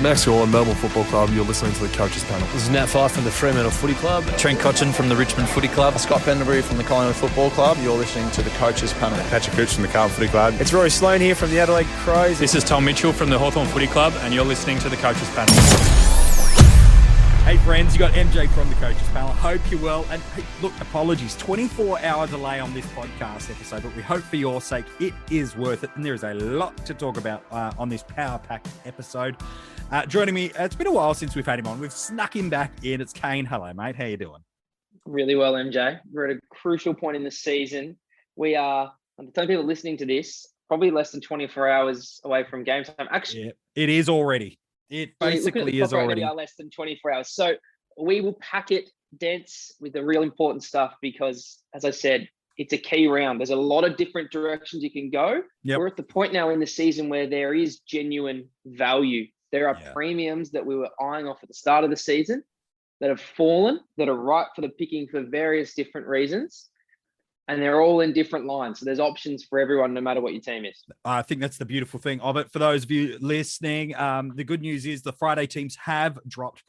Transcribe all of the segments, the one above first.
Max Gorlin, Melbourne Football Club. You're listening to the Coaches Panel. This is Nat Fyfe from the Fremantle Footy Club. Trent Cotchin from the Richmond Footy Club. Scott Pendlebury from the Collingwood Football Club. You're listening to the Coaches Panel. Patrick Cooch from the Carlton Footy Club. It's Rory Sloane here from the Adelaide Crows. This is Tom Mitchell from the Hawthorn Footy Club, and you're listening to the Coaches Panel. Hey friends, you got MJ from the Coaches Panel. Hope you're well. And hey, look, apologies, 24-hour delay on this podcast episode, but we hope for your sake it is worth it. And there is a lot to talk about on this power-packed episode. Joining me, it's been a while since we've had him on. We've snuck him back in. It's Kane. Hello, mate. How you doing? Really well, MJ. We're at a crucial point in the season. We are, by the time people listening to this, probably less than 24 hours away from game time. Actually, yeah, it is already. It basically is already. We are less than 24 hours. So we will pack it dense with the real important stuff because, as I said, it's a key round. There's a lot of different directions you can go. Yep. We're at the point now in the season where there is genuine value. There are premiums that we were eyeing off at the start of the season that have fallen, that are ripe for the picking for various different reasons. And they're all in different lines. So there's options for everyone, no matter what your team is. I think that's the beautiful thing of it. For those of you listening, the good news is the Friday teams have dropped.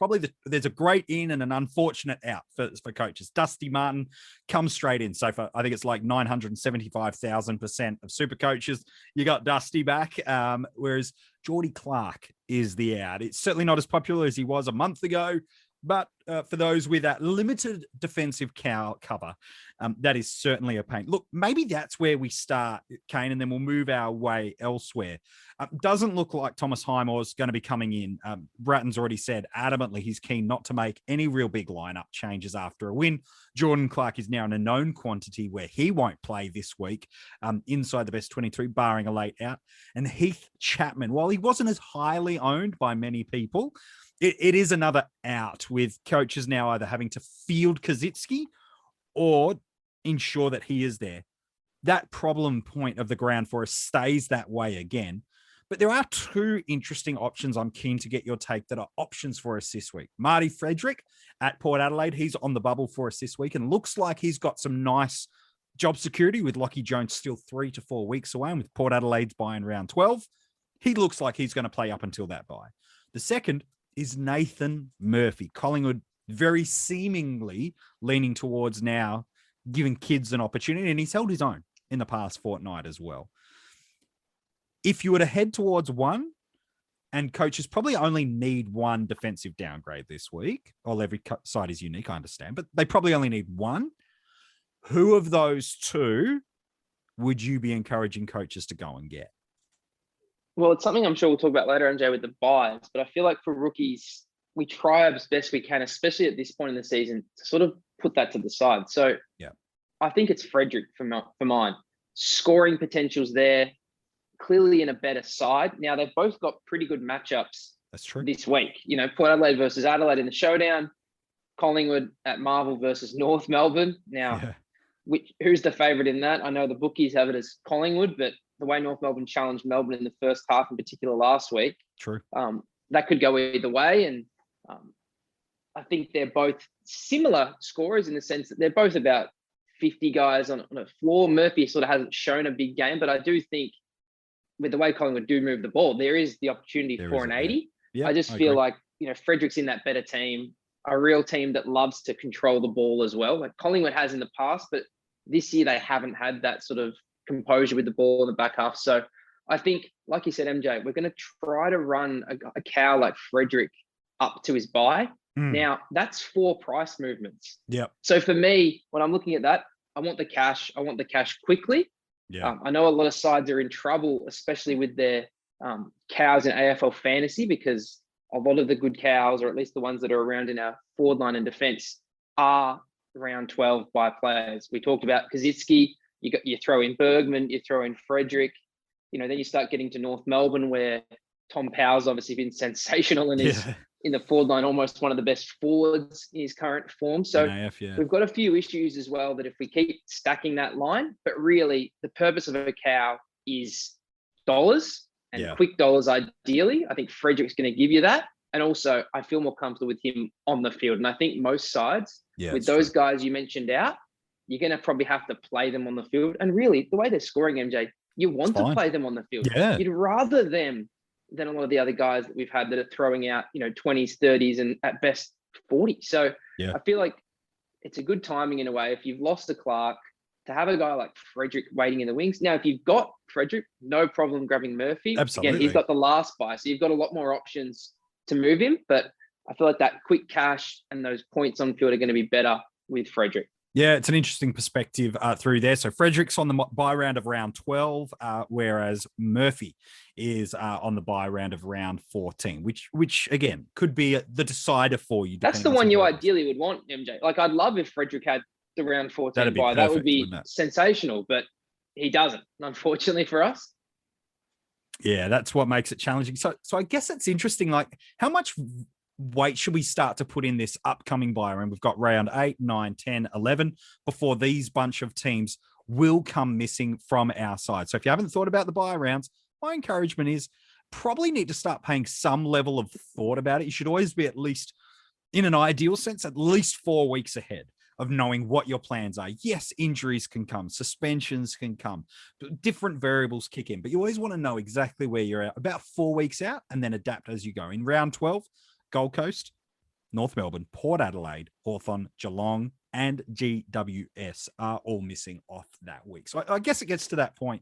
There's a great in and an unfortunate out for coaches. Dusty Martin comes straight in. So for, I think it's like 975,000% of super coaches. You got Dusty back, whereas Geordie Clark is the out. It's certainly not as popular as he was a month ago. But for those with that limited defensive cover, that is certainly a pain. Look, maybe that's where we start, Kane, and then we'll move our way elsewhere. Doesn't look like Thomas Highmore's going to be coming in. Bratton's already said adamantly he's keen not to make any real big lineup changes after a win. Jordan Clark is now in a known quantity where he won't play this week inside the best 23, barring a late out. And Heath Chapman, while he wasn't as highly owned by many people, it is another out with coaches now either having to field Kaczynski or ensure that he is there. That problem point of the ground for us stays that way again. But there are two interesting options I'm keen to get your take that are options for us this week. Marty Frederick at Port Adelaide, he's on the bubble for us this week and looks like he's got some nice job security with Lachie Jones still 3 to 4 weeks away and with Port Adelaide's bye in round 12. He looks like he's going to play up until that bye. The second is Nathan Murphy. Collingwood very seemingly leaning towards now giving kids an opportunity, and he's held his own in the past fortnight as well. If you were to head towards one, and coaches probably only need one defensive downgrade this week, well, every side is unique, I understand, but they probably only need one. Who of those two would you be encouraging coaches to go and get? Well, it's something I'm sure we'll talk about later, MJ, with the buys. But I feel like for rookies, we try as best we can, especially at this point in the season, to sort of put that to the side. So I think it's Frederick for mine. Scoring potential's there, clearly in a better side. Now, they've both got pretty good matchups this week. You know, Port Adelaide versus Adelaide in the showdown, Collingwood at Marvel versus North Melbourne. Now, who's the favourite in that? I know the bookies have it as Collingwood, but the way North Melbourne challenged Melbourne in the first half, in particular last week, that could go either way. And I think they're both similar scorers in the sense that they're both about 50 guys on a floor. Murphy sort of hasn't shown a big game, but I do think with the way Collingwood do move the ball, there is the opportunity for an 80. I just feel like, you know, Frederick's in that better team, a real team that loves to control the ball as well. Like Collingwood has in the past, but this year they haven't had that sort of composure with the ball in the back half. So I think, like you said, MJ, we're going to try to run a cow like Frederick up to his bye. Now, that's 4 price movements. So for me, when I'm looking at that, I want the cash. I want the cash quickly. I know a lot of sides are in trouble, especially with their cows in AFL fantasy, because a lot of the good cows, or at least the ones that are around in our forward line and defense, are round 12 by players. We talked about Kaczynski. You throw in Bergman, you throw in Frederick, you know, then you start getting to North Melbourne where Tom Powell's obviously been sensational and is in the forward line, almost one of the best forwards in his current form. So we've got a few issues as well that if we keep stacking that line, but really the purpose of a cow is dollars and quick dollars ideally. I think Frederick's going to give you that. And also I feel more comfortable with him on the field. And I think most sides with those guys you mentioned out, you're going to probably have to play them on the field. And really, the way they're scoring, MJ, you want to play them on the field. You'd rather them than a lot of the other guys that we've had that are throwing out, 20s, 30s, and at best 40. So Yeah. I feel like it's a good timing in a way. If you've lost a Clark, to have a guy like Frederick waiting in the wings. Now, if you've got Frederick, no problem grabbing Murphy. Absolutely. Again, he's got the last buy, so you've got a lot more options to move him. But I feel like that quick cash and those points on field are going to be better with Frederick. Yeah, it's an interesting perspective through there. So Frederick's on the buy round of round 12, whereas Murphy is on the buy round of round 14, which again could be the decider for you. That's the one you ideally would want, MJ. Like, I'd love if Frederick had the round 14 buy. That would be sensational, but he doesn't, unfortunately for us. Yeah, that's what makes it challenging. So I guess it's interesting. Like, how much weight should we start to put in this upcoming buy round? We've got round 8, 9, 10, 11 before these bunch of teams will come missing from our side. So if you haven't thought about the buy rounds, my encouragement is probably need to start paying some level of thought about it. You should always be, at least in an ideal sense, at least 4 weeks ahead of knowing what your plans are. Yes, injuries can come, suspensions can come, different variables kick in, but you always want to know exactly where you're at about 4 weeks out and then adapt as you go. In round 12, Gold Coast, North Melbourne, Port Adelaide, Hawthorn, Geelong, and GWS are all missing off that week. So I guess it gets to that point.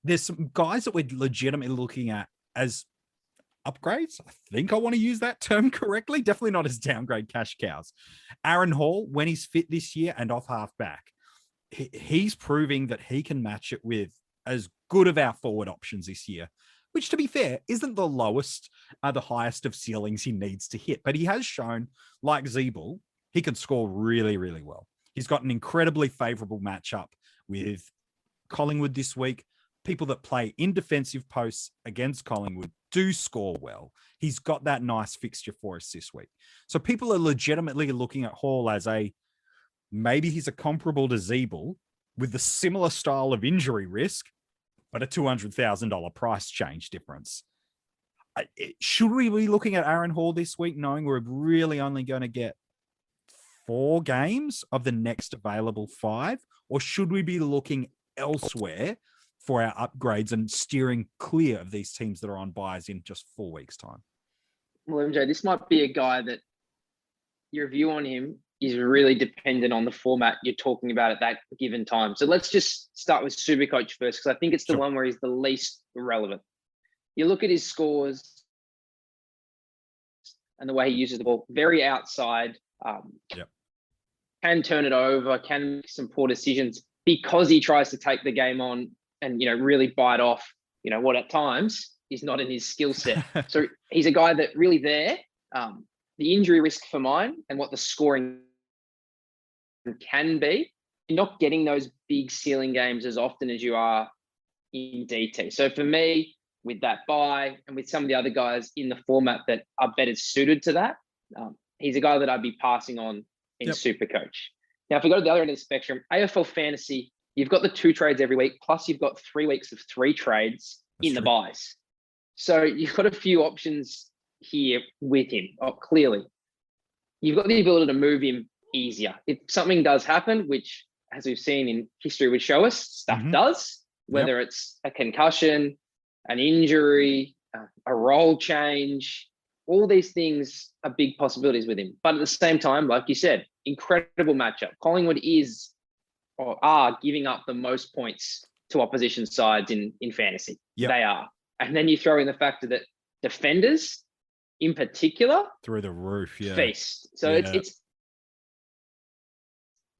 There's some guys that we're legitimately looking at as upgrades. I think I want to use that term correctly. Definitely not as downgrade cash cows. Aaron Hall, when he's fit this year and off half back, he's proving that he can match it with as good of our forward options this year, which, to be fair, isn't the lowest, the highest of ceilings he needs to hit. But he has shown, like Zeeble, he can score really, really well. He's got an incredibly favorable matchup with Collingwood this week. People that play in defensive posts against Collingwood do score well. He's got that nice fixture for us this week. So people are legitimately looking at Hall as maybe he's a comparable to Zeeble with the similar style of injury risk, but a $200,000 price change difference. Should we be looking at Aaron Hall this week, knowing we're really only going to get 4 games of the next available 5? Or should we be looking elsewhere for our upgrades and steering clear of these teams that are on buys in just 4 weeks' time? Well, MJ, this might be a guy that your view on him is really dependent on the format you're talking about at that given time. So let's just start with SuperCoach first, because I think it's the one where he's the least relevant. You look at his scores and the way he uses the ball, very outside, can turn it over, can make some poor decisions because he tries to take the game on and, really bite off, what at times is not in his skill set. So he's a guy that really there, the injury risk for mine and what the scoring can be, you're not getting those big ceiling games as often as you are in DT. So for me, with that buy and with some of the other guys in the format that are better suited to that, he's a guy that I'd be passing on in SuperCoach. Now, if we go to the other end of the spectrum, AFL Fantasy, you've got the 2 trades every week, plus you've got 3 weeks of 3 trades in the buys. So you've got a few options here with him, clearly. You've got the ability to move him easier. If something does happen, which, as we've seen in history, would show us stuff does, whether it's a concussion, an injury, a role change, all these things are big possibilities with him. But at the same time, like you said, incredible matchup. Collingwood is or are giving up the most points to opposition sides in fantasy. They are. And then you throw in the factor that defenders in particular through the roof, feast. So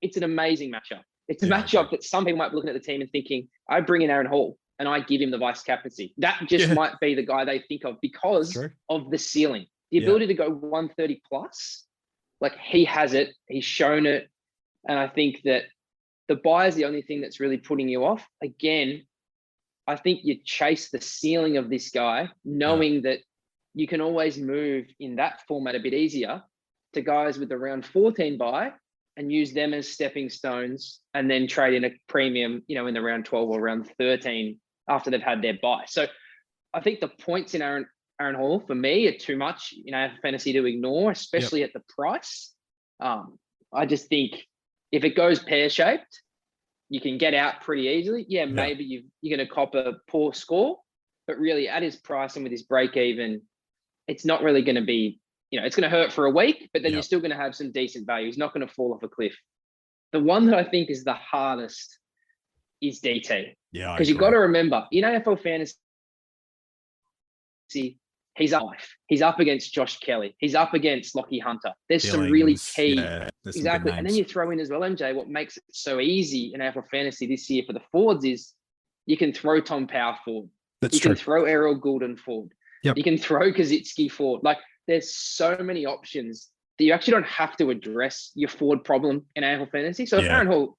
it's an amazing matchup. It's a matchup that some people might be looking at the team and thinking, I bring in Aaron Hall and I give him the vice captaincy. That just might be the guy they think of because of the ceiling. The ability to go 130 plus, like he has it, he's shown it. And I think that the buy is the only thing that's really putting you off. Again, I think you chase the ceiling of this guy, knowing that you can always move in that format a bit easier to guys with the round 14 buy and use them as stepping stones and then trade in a premium, in the round 12 or round 13 after they've had their buy. So I think the points in Aaron Hall for me are too much, for fantasy to ignore, especially at the price. I just think if it goes pear-shaped, you can get out pretty easily. Maybe you're going to cop a poor score, but really at his price and with his break even, it's not really going to be, it's going to hurt for a week, but then you're still going to have some decent value. He's not going to fall off a cliff. The one that I think is the hardest is DT. Yeah. Because you've got to remember, in AFL Fantasy, he's up against Josh Kelly. He's up against Lockie Hunter. There's some really key. Yeah, exactly. And then you throw in as well, MJ, what makes it so easy in AFL Fantasy this year for the forwards is you can throw Tom Power forward. You can throw Errol Goulden forward. Yep. You can throw Kaczynski forward. Like, there's so many options that you actually don't have to address your forward problem in AFL Fantasy. So if Aaron Hall,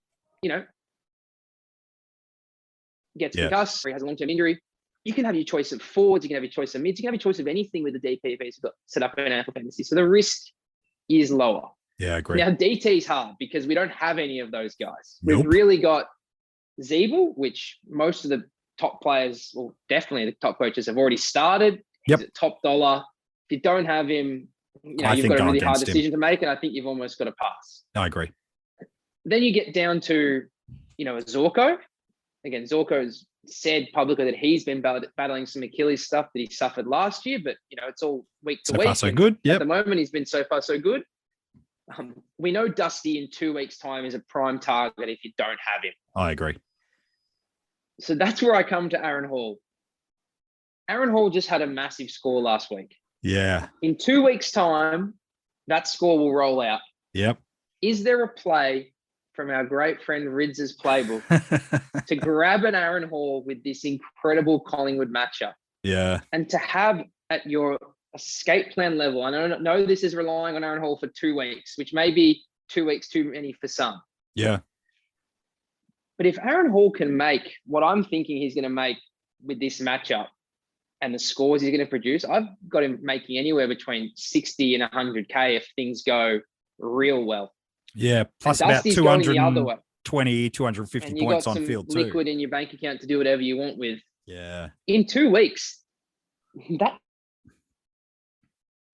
gets concussed, or he has a long-term injury, you can have your choice of forwards, you can have your choice of mids, you can have your choice of anything with the DPPs you've got set up in AFL Fantasy. So the risk is lower. Yeah, I agree. Now, DT is hard because we don't have any of those guys. Nope. We've really got Zeeble, which most of the top players, well, definitely the top coaches have already started. He's at top dollar. If you don't have him, you've got a really hard decision to make, and I think you've almost got to pass. I agree. Then you get down to, a Zorko. Again, Zorko's said publicly that he's been battling some Achilles stuff that he suffered last year, but it's all week to week. So far, so good. At the moment, he's been so far so good. We know Dusty in 2 weeks' time is a prime target if you don't have him. I agree. So that's where I come to Aaron Hall. Aaron Hall just had a massive score last week. Yeah. In 2 weeks' time, that score will roll out. Yep. Is there a play from our great friend Ridz's playbook to grab an Aaron Hall with this incredible Collingwood matchup? Yeah. And to have at your escape plan level, I know this is relying on Aaron Hall for 2 weeks, which may be 2 weeks too many for some. Yeah. But if Aaron Hall can make what I'm thinking he's going to make with this matchup and the scores he's going to produce, I've got him making anywhere between 60 and 100K if things go real well. Yeah, plus about 220, 250 points on field too. Liquid in your bank account to do whatever you want with. Yeah. In 2 weeks, that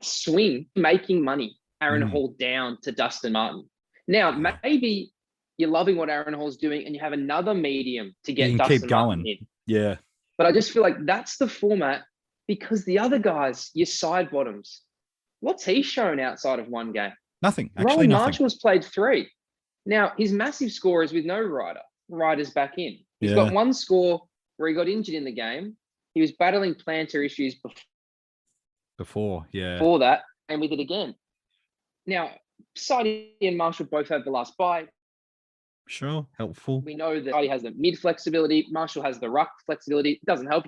swing making money, Aaron Hall down to Dustin Martin. Now, maybe you're loving what Aaron Hall's doing and you have another medium to get Dustin keep going. Martin in. Yeah. But I just feel like that's the format because the other guys, your side bottoms, what's he shown outside of one game? Nothing. Actually, Rowan nothing. Marshall's played 3. Now, his massive score is with no Ryder. Ryder's back in. He's got one score where he got injured in the game. He was battling plantar issues before that, and with it again. Now, Sadie and Marshall both have the last bye. Sure, helpful. We know that Sadie has the mid flexibility. Marshall has the ruck flexibility. It doesn't help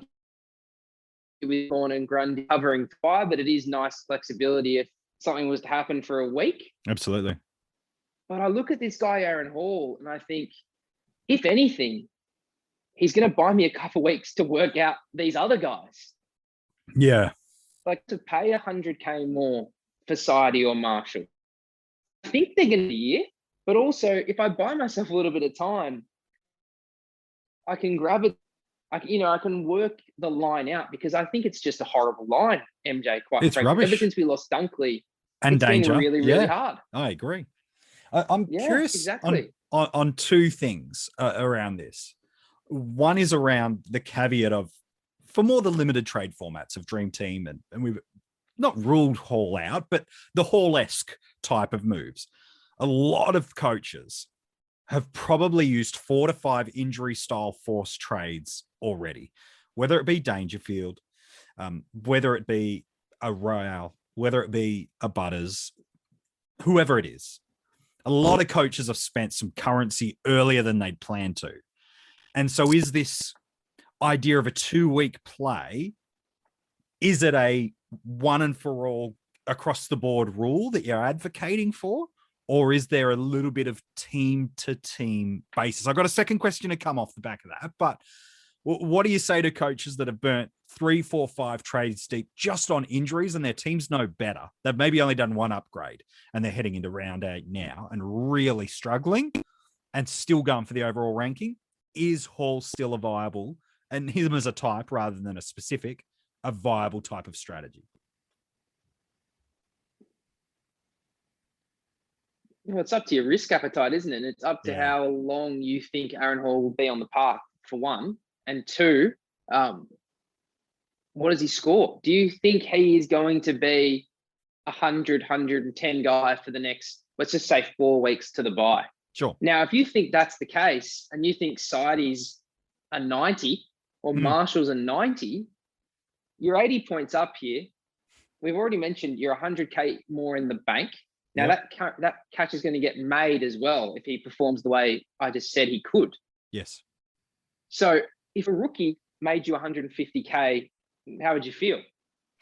you with Horn and Grundy covering 5, but it is nice flexibility if something was to happen for a week. Absolutely. But I look at this guy, Aaron Hall, and I think, if anything, he's going to buy me a couple of weeks to work out these other guys. Yeah. Like to pay 100K more for Sadie or Marshall. I think they're going to be here, but also if I buy myself a little bit of time, I can grab it. I can work the line out because I think it's just a horrible line, MJ, quite frankly. Rubbish. Ever since we lost Dunkley, and it's Danger. been really, really hard. I agree. I'm curious exactly. on 2 things around this. One is around the caveat of, for more the limited trade formats of Dream Team, and we've not ruled Hall out, but the Hall-esque type of moves. A lot of coaches have probably used 4 to 5 injury style force trades already, whether it be Dangerfield, whether it be a Royale, whether it be a Butters, whoever it is. A lot of coaches have spent some currency earlier than they'd planned to. And so is this idea of a 2-week play, is it a one and for all across the board rule that you're advocating for? Or is there a little bit of team to team basis? I've got a second question to come off the back of that, but what do you say to coaches that have burnt 3, 4, 5 trades deep just on injuries and their teams know better? They've maybe only done one upgrade and they're heading into round 8 now and really struggling and still going for the overall ranking. Is Hall still a viable, and him as a type rather than a specific, a viable type of strategy? Well, it's up to your risk appetite, isn't it? It's up to how long you think Aaron Hall will be on the park, for one. And 2, what does he score? Do you think he is going to be 100, 110 guy for the next, let's just say 4 weeks to the bye? Sure. Now, if you think that's the case and you think Sidey's a 90 or Marshall's a 90, you're 80 points up here. We've already mentioned you're 100K more in the bank. Now, that catch is going to get made as well if he performs the way I just said he could. Yes. So if a rookie made you 150K, how would you feel?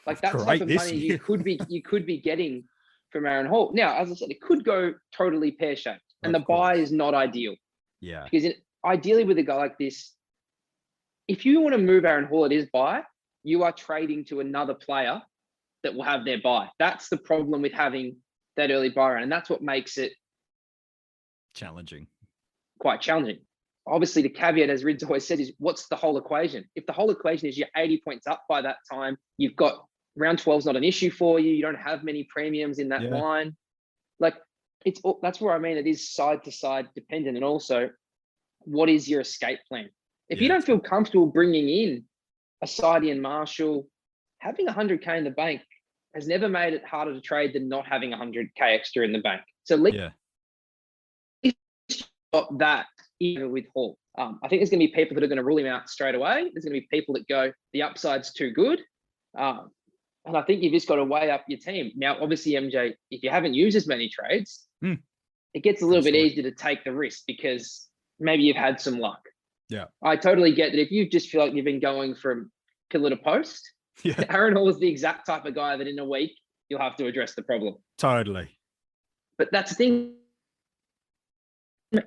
Like that's the type of money you could be getting from Aaron Hall. Now, as I said, it could go totally pear-shaped, and the buy is not ideal. Yeah. Because ideally with a guy like this, if you want to move Aaron Hall at his buy, you are trading to another player that will have their buy. That's the problem with having that early buy round, and that's what makes it challenging. Quite challenging. Obviously, the caveat, as Rid's always said, is what's the whole equation? If the whole equation is you're 80 points up by that time, you've got round 12 is not an issue for you. You don't have many premiums in that line. Like that's where I mean it is side to side dependent, and also what is your escape plan? If you don't feel comfortable bringing in a Sidey and Marshall, having 100K in the bank has never made it harder to trade than not having 100K extra in the bank. So got that even with Hall. I think there's going to be people that are going to rule him out straight away. There's going to be people that go, the upside's too good. And I think you've just got to weigh up your team. Now, obviously, MJ, if you haven't used as many trades, it gets a little bit easier to take the risk because maybe you've had some luck. Yeah. I totally get that if you just feel like you've been going from pillar to post, Aaron Hall is the exact type of guy that in a week you'll have to address the problem. Totally. But that's the thing,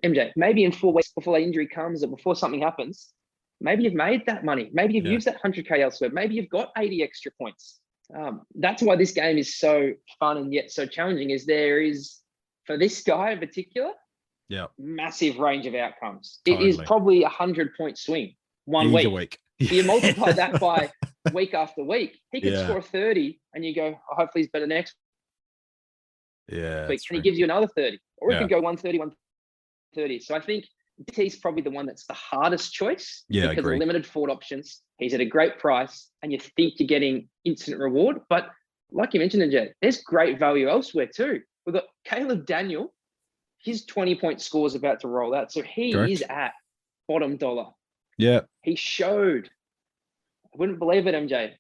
MJ, maybe in 4 weeks before the injury comes or before something happens, maybe you've made that money. Maybe you've used that 100K elsewhere. Maybe you've got 80 extra points. That's why this game is so fun and yet so challenging, is there is, for this guy in particular, massive range of outcomes. Totally. It is probably 100-point swing one week. You multiply that by week after week. He could score 30 and you go, hopefully he's better next week. And he gives you another 30. Or it could go 130, 130. So I think he's probably the one that's the hardest choice because of limited forward options. He's at a great price and you think you're getting instant reward. But like you mentioned, NJ, there's great value elsewhere too. We've got Caleb Daniel. His 20-point score is about to roll out. So he is at bottom dollar. Yeah. He showed. I wouldn't believe it, MJ.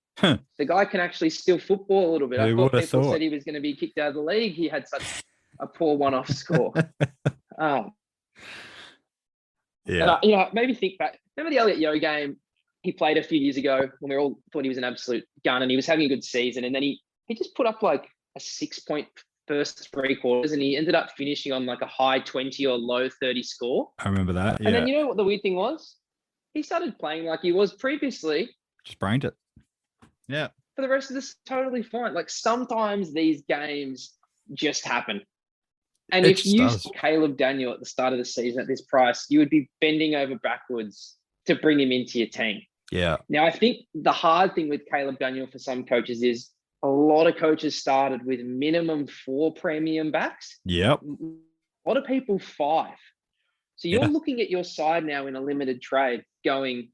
The guy can actually still football a little bit. I thought people said he was going to be kicked out of the league. He had such a poor one-off score. And maybe think back. Remember the Elliott Yeo game he played a few years ago when we all thought he was an absolute gun and he was having a good season. And then he just put up like a 6-point first 3 quarters and he ended up finishing on like a high 20 or low 30 score. I remember that. Yeah. And then you know what the weird thing was? He started playing like he was previously. Just brained it. Yeah. For the rest of this, totally fine. Like sometimes these games just happen. And if you saw Caleb Daniel at the start of the season at this price, you would be bending over backwards to bring him into your team. Yeah. Now, I think the hard thing with Caleb Daniel for some coaches is a lot of coaches started with minimum 4 premium backs. Yep. A lot of people 5. So you're looking at your side now in a limited trade going,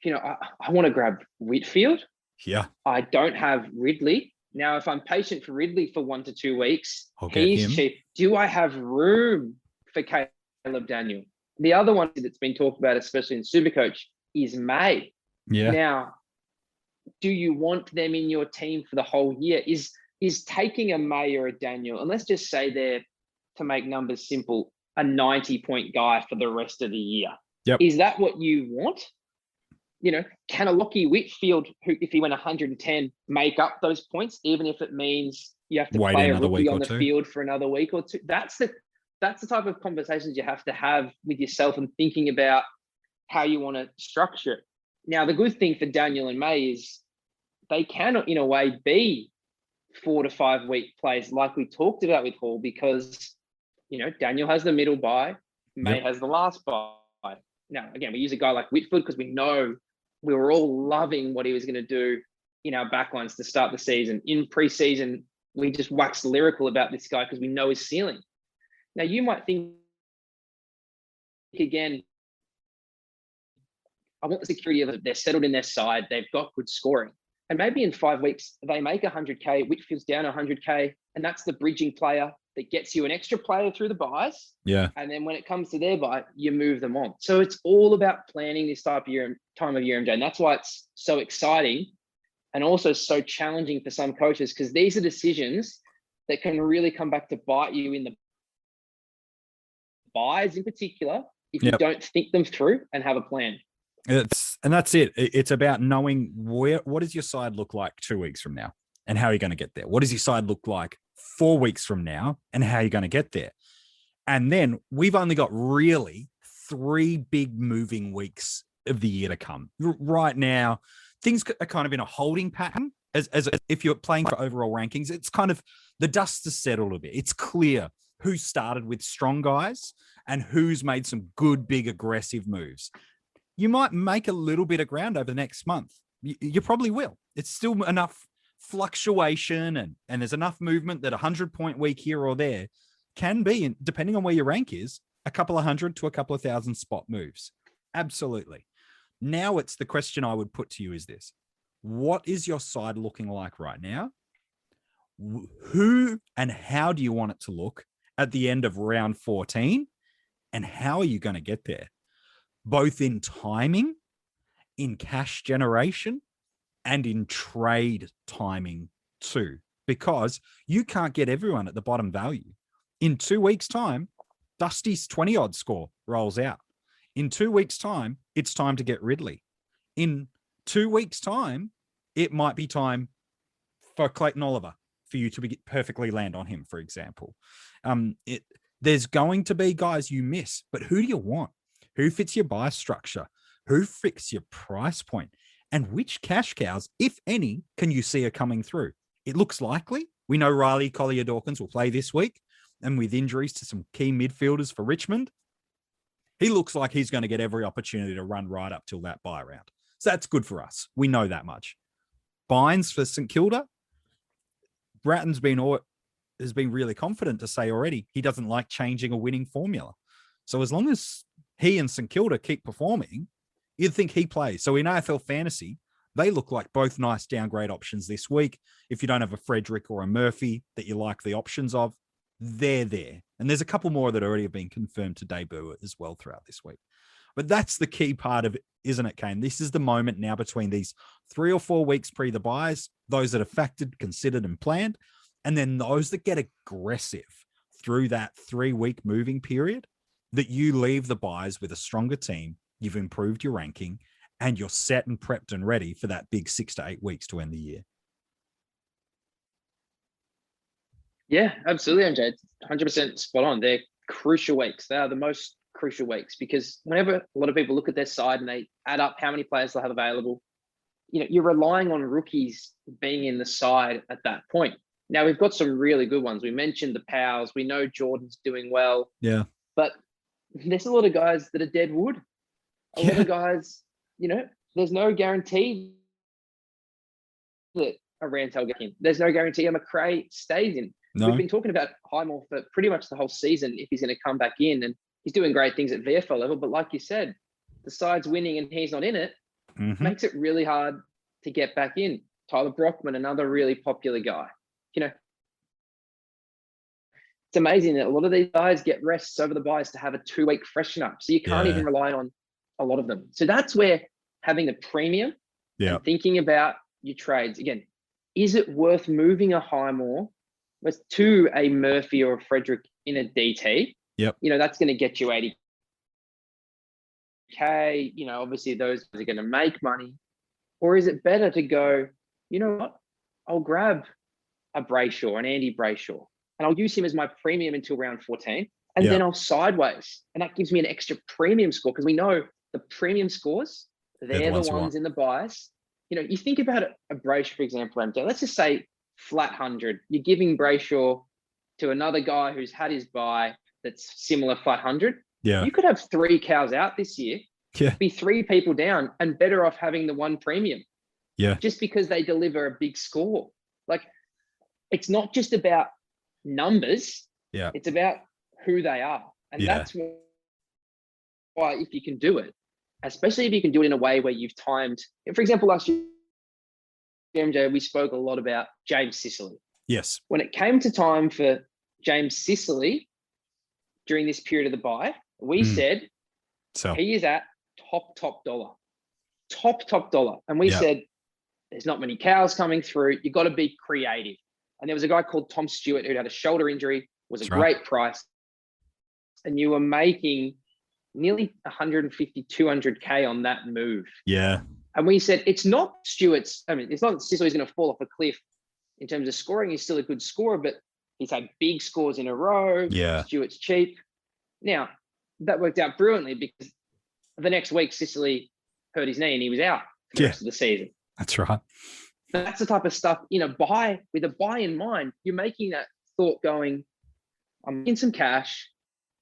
I want to grab Whitfield. Yeah. I don't have Ridley. Now, if I'm patient for Ridley for 1 to 2 weeks, he's cheap. Do I have room for Caleb Daniel? The other one that's been talked about, especially in SuperCoach, is May. Yeah. Now, do you want them in your team for the whole year? Is taking a May or a Daniel, and let's just say they're, to make numbers simple, a 90-point guy for the rest of the year. Yep. Is that what you want? Can a Lockie Whitfield, who, if he went 110, make up those points, even if it means you have to play a rookie on the field for another week or two? That's the type of conversations you have to have with yourself and thinking about how you want to structure it. Now, the good thing for Daniel and May is they can, in a way, be 4 to 5 week plays like we talked about with Hall because, Daniel has the middle bye, May has the last bye. Now, again, we use a guy like Whitfield because we know we were all loving what he was going to do in our backlines to start the season. In preseason, we just waxed lyrical about this guy because we know his ceiling. Now, you might think, again, I want the security of it. They're settled in their side. They've got good scoring. And maybe in 5 weeks, they make 100K, Whitfield's down 100K, and that's the bridging player that gets you an extra player through the buys. Yeah. And then when it comes to their buy, you move them on. So it's all about planning this time of year, MJ. And that's why it's so exciting and also so challenging for some coaches, because these are decisions that can really come back to bite you in the buys in particular, if you don't think them through and have a plan. That's it. It's about knowing what does your side look like 2 weeks from now and how are you going to get there? What does your side look like 4 weeks from now and how are you going to get there? And then we've only got really 3 big moving weeks of the year to come. Right now, things are kind of in a holding pattern. As if you're playing for overall rankings, it's kind of the dust has settled a bit. It's clear who started with strong guys and who's made some good, big, aggressive moves. You might make a little bit of ground over the next month. You probably will. It's still enough fluctuation and there's enough movement that 100-point week here or there can be, depending on where your rank is, a couple of hundred to a couple of thousand spot moves. Absolutely. Now it's the question I would put to you is this. What is your side looking like right now? Who and how do you want it to look at the end of round 14? And how are you going to get there? Both in timing, in cash generation, and in trade timing too, because you can't get everyone at the bottom value. In 2 weeks' time, Dusty's 20-odd score rolls out. In 2 weeks' time, it's time to get Ridley. In 2 weeks' time, it might be time for Clayton Oliver for you to perfectly land on him, for example. There's going to be guys you miss, but who do you want? Who fits your buy structure? Who fits your price point? And which cash cows, if any, can you see are coming through? It looks likely. We know Riley Collier-Dawkins will play this week, and with injuries to some key midfielders for Richmond, he looks like he's going to get every opportunity to run right up till that buy round. So that's good for us. We know that much. Bynes for St Kilda. Bratton's has been really confident to say already he doesn't like changing a winning formula. So as long as he and St Kilda keep performing, you'd think he plays. So in AFL Fantasy, they look like both nice downgrade options this week. If you don't have a Frederick or a Murphy that you like the options of, they're there. And there's a couple more that already have been confirmed to debut as well throughout this week. But that's the key part of it, isn't it, Kane? This is the moment now between these 3 or 4 weeks pre the buys, those that are factored, considered, and planned, and then those that get aggressive through that 3-week moving period, that you leave the buys with a stronger team, you've improved your ranking, and you're set and prepped and ready for that big 6 to 8 weeks to end the year. Yeah, absolutely, MJ. It's 100% spot on. They're crucial weeks. They are the most crucial weeks because whenever a lot of people look at their side and they add up how many players they'll have available, you're relying on rookies being in the side at that point. Now, we've got some really good ones. We mentioned the Powers. We know Jordan's doing well. Yeah. But there's a lot of guys that are dead wood. A lot of guys, there's no guarantee that a Rantel gets in. There's no guarantee a McRae stays in. No. We've been talking about Highmore for pretty much the whole season if he's going to come back in, and he's doing great things at VFL level. But like you said, the side's winning and he's not in it, makes it really hard to get back in. Tyler Brockman, another really popular guy. It's amazing that a lot of these guys get rests over the buys to have a 2-week freshen up. So you can't even rely on a lot of them. So that's where having the premium and thinking about your trades. Again, is it worth moving a Highmore to a Murphy or a Frederick in a DT? Yep. That's going to get you 80K. Obviously those are going to make money. Or is it better to go, you know what? I'll grab a Brayshaw, an Andy Brayshaw, and I'll use him as my premium until round 14. And then I'll sideways. And that gives me an extra premium score because we know the premium scores, they're the ones in the buys. You think about a Brayshaw, for example, MJ, let's just say flat 100. You're giving Brayshaw to another guy who's had his buy that's similar flat 100. Yeah. You could have 3 cows out this year, be 3 people down and better off having the one premium. Yeah. Just because they deliver a big score. Like, it's not just about numbers. Yeah. It's about who they are. And that's why if you can do it, especially if you can do it in a way where you've timed, for example, last year, MJ, we spoke a lot about James Sicily. Yes. When it came to time for James Sicily during this period of the bye, we said he is at top dollar. Top dollar. And we said, there's not many cows coming through. You've got to be creative. And there was a guy called Tom Stewart who had a shoulder injury, was a great price. And you were making nearly 150, 200K on that move. Yeah. And we said, it's not Stewart's. I mean, it's not that Sicily's going to fall off a cliff in terms of scoring. He's still a good scorer, but he's had big scores in a row. Yeah. Stewart's cheap. Now, that worked out brilliantly because the next week, Sicily hurt his knee and he was out for the rest of the season. That's right. That's the type of stuff, with a buy in mind, you're making that thought going, I'm making some cash.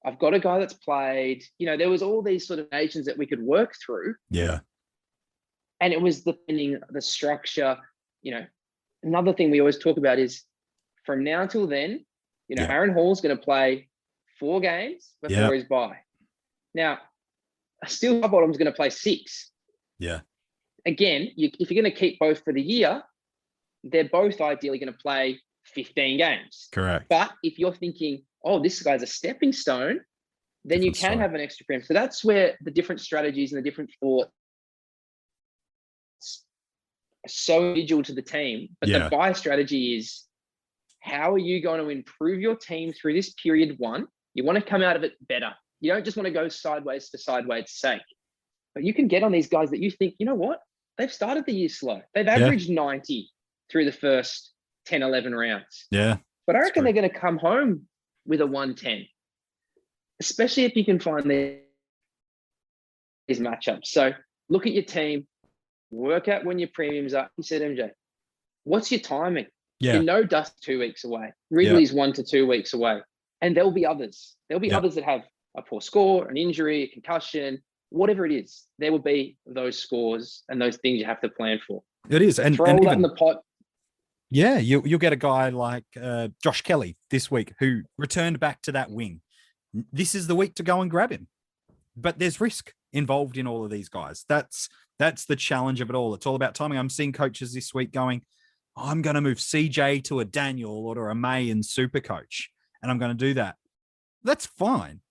I've got a guy that's played. There was all these sort of nations that we could work through. Yeah. And it was the structure. Another thing we always talk about is from now till then, Aaron Hall's going to play 4 games before his bye. Now, Steel Bottom's going to play 6. Yeah. Again, if you're going to keep both for the year, they're both ideally going to play 15 games. Correct. But if you're thinking, oh, this guy's a stepping stone, then you can have an extra premium. So that's where the different strategies and the different thoughts are so individual to the team. But the buy strategy is, how are you going to improve your team through this period 1? You want to come out of it better. You don't just want to go sideways for sideways' sake. But you can get on these guys that you think, you know what? They've started the year slow. They've averaged 90 through the first 10, 11 rounds. Yeah. But I reckon they're going to come home with a 110, especially if you can find these matchups. So look at your team, work out when your premiums are. You said, MJ, what's your timing? Yeah. You know Dust 2 weeks away. Ridley's 1 to 2 weeks away. And there'll be others. There'll be others that have a poor score, an injury, a concussion, whatever it is. There will be those scores and those things you have to plan for. It is. And throw and all that even, in the pot. Yeah, you'll get a guy like Josh Kelly this week who returned back to that wing. This is the week to go and grab him. But there's risk involved in all of these guys. That's the challenge of it all. It's all about timing. I'm seeing coaches this week going, I'm going to move CJ to a Daniel or to a May in SuperCoach, and I'm going to do that. That's fine.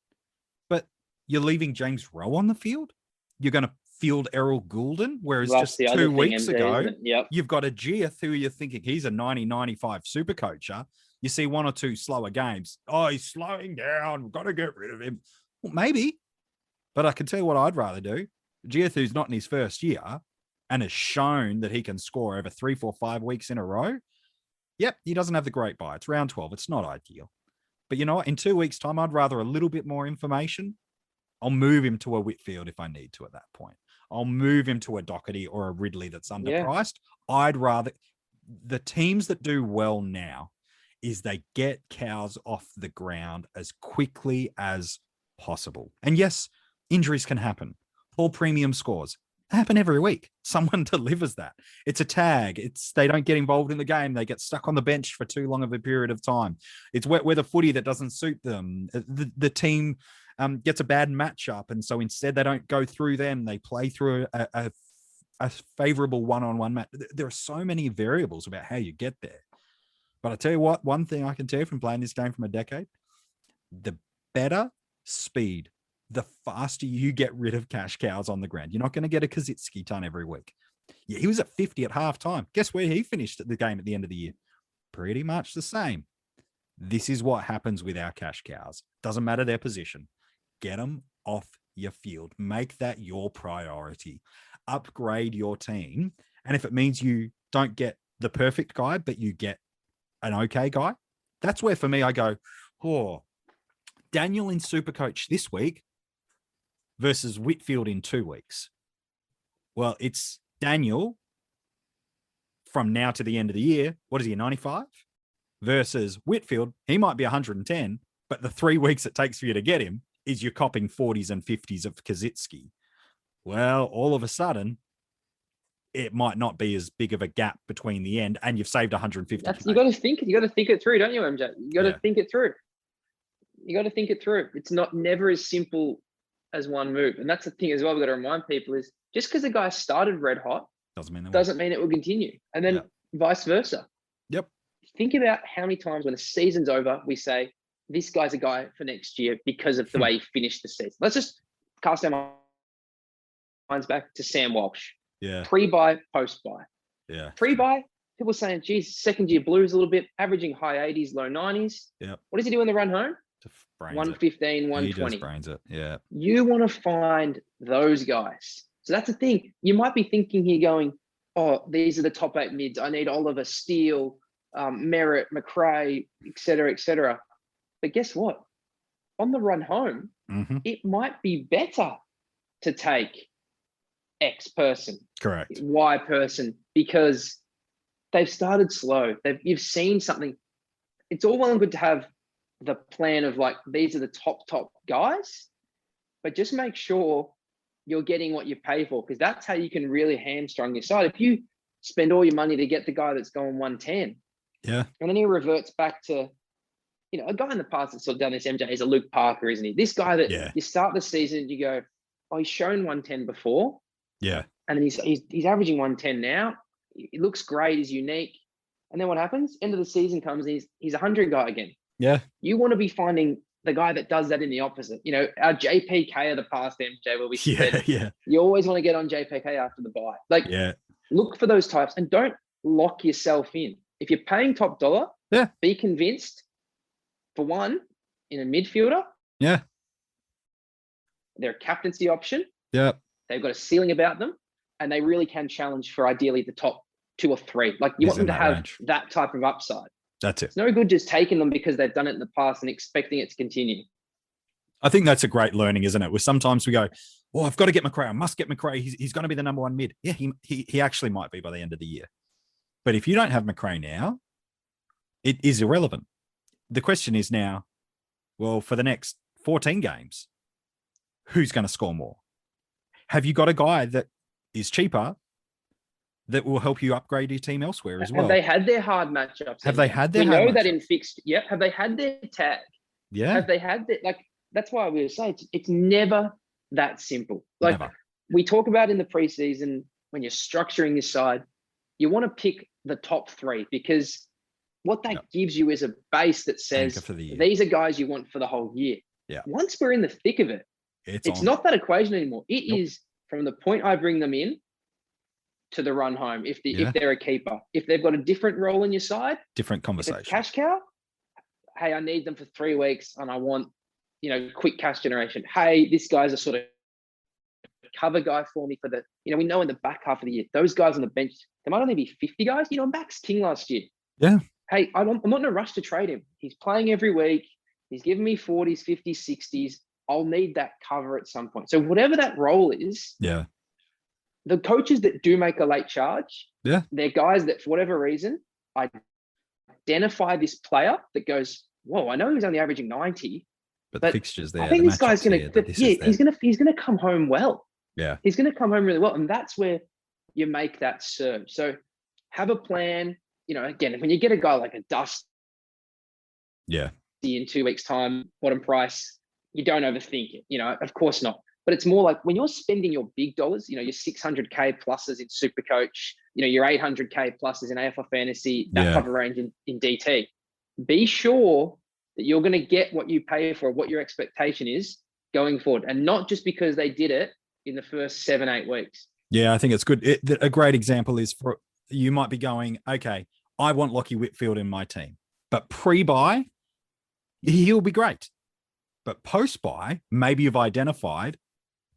But you're leaving James Rowe on the field? You're going to field Errol Goulden, whereas just 2 weeks ago, you've got a Giath who you're thinking he's a 90-95 SuperCoacher. You see 1 or 2 slower games. Oh, he's slowing down. We've got to get rid of him. Well, maybe. But I can tell you what I'd rather do. Giath, who's not in his first year and has shown that he can score over 3, 4, 5 weeks in a row. Yep, he doesn't have the great buy. It's round 12. It's not ideal. But you know what? In 2 weeks' time, I'd rather a little bit more information. I'll move him to a Whitfield if I need to at that point. I'll move him to a Doherty or a Ridley that's underpriced. I'd rather the teams that do well now is they get cows off the ground as quickly as possible. And yes, injuries can happen. Poor premium scores happen every week. Someone delivers that. It's a tag. They don't get involved in the game. They get stuck on the bench for too long of a period of time. It's where the footy that doesn't suit them. The team gets a bad matchup, and so instead they don't go through them. They play through a favorable one-on-one match. There are so many variables about how you get there. But I tell you what, one thing I can tell you from playing this game from a decade, the better speed, the faster you get rid of cash cows on the ground. You're not going to get a Kaczynski ton every week. Yeah, he was at 50 at halftime. Guess where he finished at the game at the end of the year? Pretty much the same. This is what happens with our cash cows. Doesn't matter their position. Get them off your field. Make that your priority. Upgrade your team. And if it means you don't get the perfect guy, but you get an okay guy, that's where for me I go, oh, Daniel in SuperCoach this week versus Whitfield in 2 weeks. Well, it's Daniel from now to the end of the year. What is he, 95? Versus Whitfield, he might be 110, but the 3 weeks it takes for you to get him is you're copping 40s and 50s of Kaczynski. Well, all of a sudden, it might not be as big of a gap between the end, and you've saved 150. You got to think it through, don't you, MJ? You got to think it through. You got to think it through. It's never as simple as one move. And that's the thing as well we've got to remind people is just because the guy started red hot doesn't mean it will continue. And then vice versa. Yep. Think about how many times when the season's over, we say, this guy's a guy for next year because of the way he finished the season. Let's just cast our minds back to Sam Walsh. Yeah. Pre-buy, post-buy. Yeah. Pre-buy, people saying, geez, second year blues a little bit, averaging high 80s, low 90s. Yeah. What does he do in the run home? 115, 120. He just brains it. Yeah. You want to find those guys. So that's the thing. You might be thinking here going, oh, these are the top 8 mids. I need Oliver, Steele, Merritt, McRae, et cetera, et cetera. But guess what? On the run home, it might be better to take X person, correct, Y person, because they've started slow. You've seen something. It's all well and good to have the plan of like, these are the top guys, but just make sure you're getting what you pay for, because that's how you can really hamstrung your side. If you spend all your money to get the guy that's going 110, and then he reverts back to, a guy in the past that's sort of done this, MJ, is a Luke Parker, isn't he? This guy that you start the season, you go, oh, he's shown 110 before. Yeah. And then he's averaging 110 now. It looks great. He's unique. And then what happens? End of the season comes, and he's a 100 guy again. Yeah. You want to be finding the guy that does that in the opposite. Our JPK of the past, MJ, where we said, you always want to get on JPK after the buy. Look for those types and don't lock yourself in. If you're paying top dollar, be convinced, for one, in a midfielder. Yeah. They're a captaincy option. Yeah. They've got a ceiling about them, and they really can challenge for ideally the top 2 or 3. Like, you want them to have that type of upside. That's it. It's no good just taking them because they've done it in the past and expecting it to continue. I think that's a great learning, isn't it? Where sometimes we go, well, I've got to get McRae. I must get McRae. He's going to be the number 1 mid. Yeah, he actually might be by the end of the year. But if you don't have McRae now, it is irrelevant. The question is now, well, for the next 14 games, who's going to score more? Have you got a guy that is cheaper that will help you upgrade your team elsewhere as well? Have they had their hard matchups? Have they had their We hard know that matchups? in fixed. Yep. Have they had their tag? Yeah. Have they had that? Like, that's why we were saying it's never that simple. Like, we talk about in the preseason, when you're structuring your side, you want to pick the top 3, because what that gives you is a base that says these are guys you want for the whole year. Yeah. Once we're in the thick of it, it's not that equation anymore. It is from the point I bring them in to the run home. If they're a keeper, if they've got a different role in your side, different conversation. Cash cow. Hey, I need them for 3 weeks, and I want quick cash generation. Hey, this guy's a sort of cover guy for me for the. We know in the back half of the year, those guys on the bench, there might only be 50 guys. Max King last year. Yeah. Hey, I'm not in a rush to trade him. He's playing every week. He's giving me 40s, 50s, 60s. I'll need that cover at some point. So whatever that role is, the coaches that do make a late charge, they're guys that for whatever reason identify this player that goes, whoa, I know he's only averaging 90, but the fixtures there. I think this guy's going to, he's going to come home well. Yeah, he's going to come home really well, and that's where you make that surge. So have a plan. Again, when you get a guy like a Dust, in 2 weeks' time, bottom price, you don't overthink it. Of course not. But it's more like when you're spending your big dollars, your 600K pluses in SuperCoach, your 800K pluses in AFL Fantasy, that cover range in DT. Be sure that you're going to get what you pay for, what your expectation is going forward, and not just because they did it in the first 7-8 weeks. Yeah, I think it's good. A great example is for you might be going, okay, I want Lachie Whitfield in my team, but pre-buy, he'll be great. But post-buy, maybe you've identified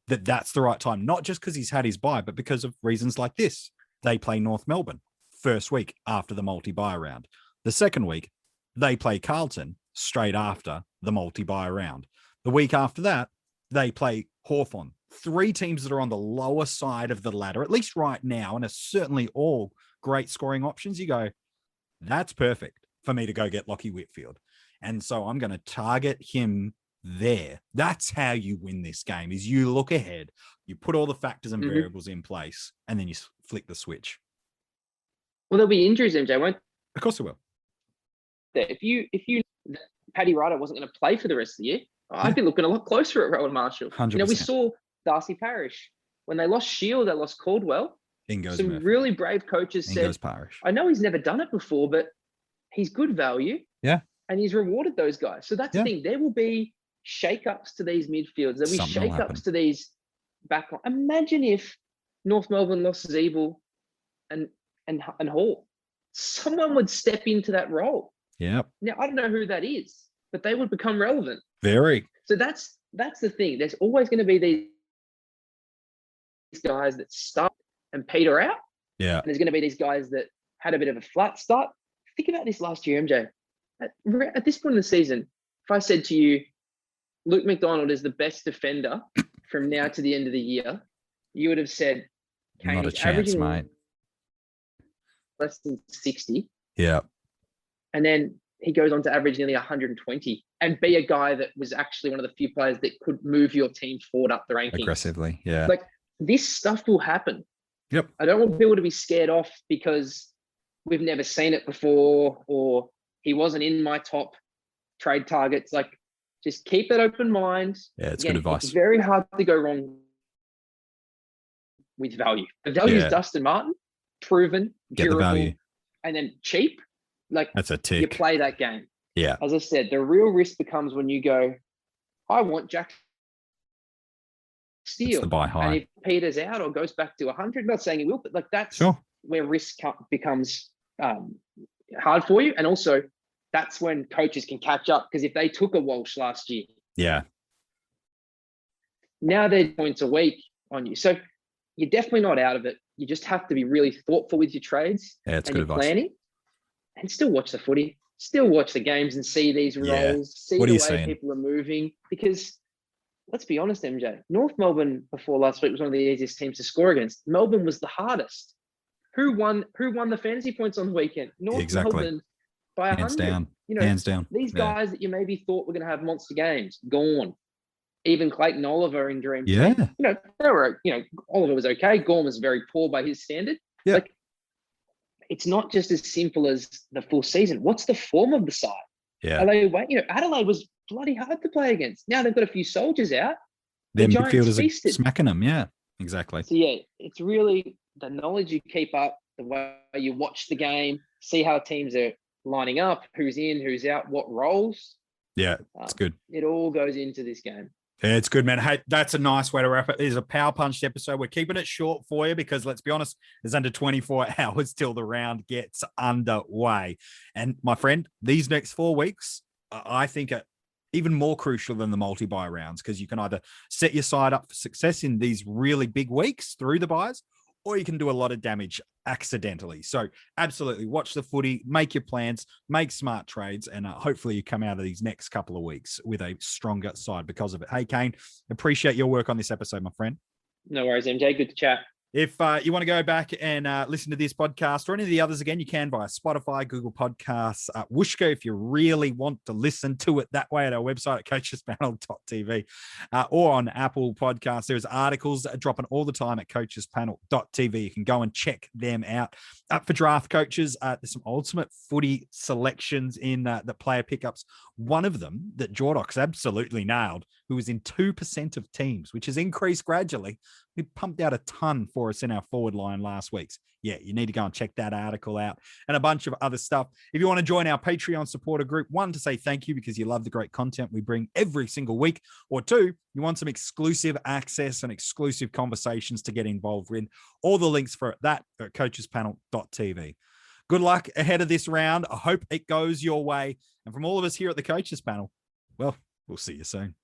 that that's the right time, not just because he's had his buy, but because of reasons like this. They play North Melbourne first week after the multi-buy round. The second week, they play Carlton straight after the multi-buy round. The week after that, they play Hawthorn. 3 teams that are on the lower side of the ladder, at least right now, and are certainly all great scoring options. You go, that's perfect for me to go get Lachie Whitfield. And so I'm going to target him there. That's how you win this game, is you look ahead, you put all the factors and variables in place, and then you flick the switch. Well, there'll be injuries, MJ, won't? Of course there will. If you Paddy Ryder wasn't going to play for the rest of the year, I'd be looking a lot closer at Rowan Marshall. 100%. We saw Darcy Parish. When they lost Shield, they lost Caldwell. In goes some Murphy. really brave coaches In said, goes Parish. I know he's never done it before, but he's good value. Yeah. And he's rewarded those guys. So that's the thing. There will be shake-ups to these midfields. There'll be Something will happen. shake-ups to these back. Imagine if North Melbourne lost Zeeble and Hall. Someone would step into that role. Yep. Now, I don't know who that is, but they would become relevant. Very. So that's the thing. There's always going to be these guys that start and peter out. Yeah. And there's going to be these guys that had a bit of a flat start. Think about this last year, MJ. At this point in the season, if I said to you, Luke McDonald is the best defender from now to the end of the year, you would have said, Not a chance, mate. Less than 60. Yeah. And then he goes on to average nearly 120 and be a guy that was actually one of the few players that could move your team forward up the rankings. Aggressively. Yeah. Like, this stuff will happen. Yep. I don't want people to be scared off because we've never seen it before or he wasn't in my top trade targets. Like, just keep that open mind. Yeah, it's good advice. It's very hard to go wrong with value. The value is Dustin Martin, proven, Get durable, the value. and then cheap. Like, that's a tick. You play that game. Yeah. As I said, the real risk becomes when you go, I want Jack Steele. The buy high. And if peters out or goes back to 100, not saying he will, but like that's where risk becomes hard for you. And also, that's when coaches can catch up because if they took a Walsh last year, now they're points a week on you. So you're definitely not out of it. You just have to be really thoughtful with your trades it's and good your advice. planning, and still watch the footy, still watch the games and see these roles, see What the are way you seeing? people are moving. Because let's be honest, MJ, North Melbourne before last week was one of the easiest teams to score against. Melbourne was the hardest. Who won the fantasy points on the weekend? North Melbourne by 100. Hands down. You know, Hands down. These guys that you maybe thought were going to have monster games, gone. Even Clayton Oliver in Dream. Yeah. You know, they were, Oliver was okay. Gorm was very poor by his standard. Yeah. Like, it's not just as simple as the full season. What's the form of the side? Yeah. Adelaide was bloody hard to play against. Now they've got a few soldiers out. Their The Giants midfielders feasted. are smacking them. Yeah, exactly. So it's really the knowledge you keep up, the way you watch the game, see how teams are lining up, who's in, who's out, what roles. Yeah, it's good. It all goes into this game. Yeah, it's good, man. Hey, that's a nice way to wrap it. It is a power punched episode. We're keeping it short for you because let's be honest, there's under 24 hours till the round gets underway. And my friend, these next 4 weeks, I think are even more crucial than the multi-buy rounds because you can either set your side up for success in these really big weeks through the buys, or you can do a lot of damage accidentally. So absolutely watch the footy, make your plans, make smart trades, and hopefully you come out of these next couple of weeks with a stronger side because of it. Hey, Kane, appreciate your work on this episode, my friend. No worries, MJ. Good to chat. If you want to go back and listen to this podcast or any of the others again, you can via Spotify, Google Podcasts, Wooshka, if you really want to listen to it that way at our website at coachespanel.tv or on Apple Podcasts. There's articles dropping all the time at coachespanel.tv. You can go and check them out. For draft coaches, there's some ultimate footy selections in the player pickups. One of them that Jordock's absolutely nailed, who was in 2% of teams, which has increased gradually. We pumped out a ton for us in our forward line last week's. Yeah, you need to go and check that article out and a bunch of other stuff. If you want to join our Patreon supporter group, one, to say thank you because you love the great content we bring every single week, or two, you want some exclusive access and exclusive conversations to get involved in. All the links for that are at coachespanel.tv. Good luck ahead of this round. I hope it goes your way. And from all of us here at the Coaches Panel, well, we'll see you soon.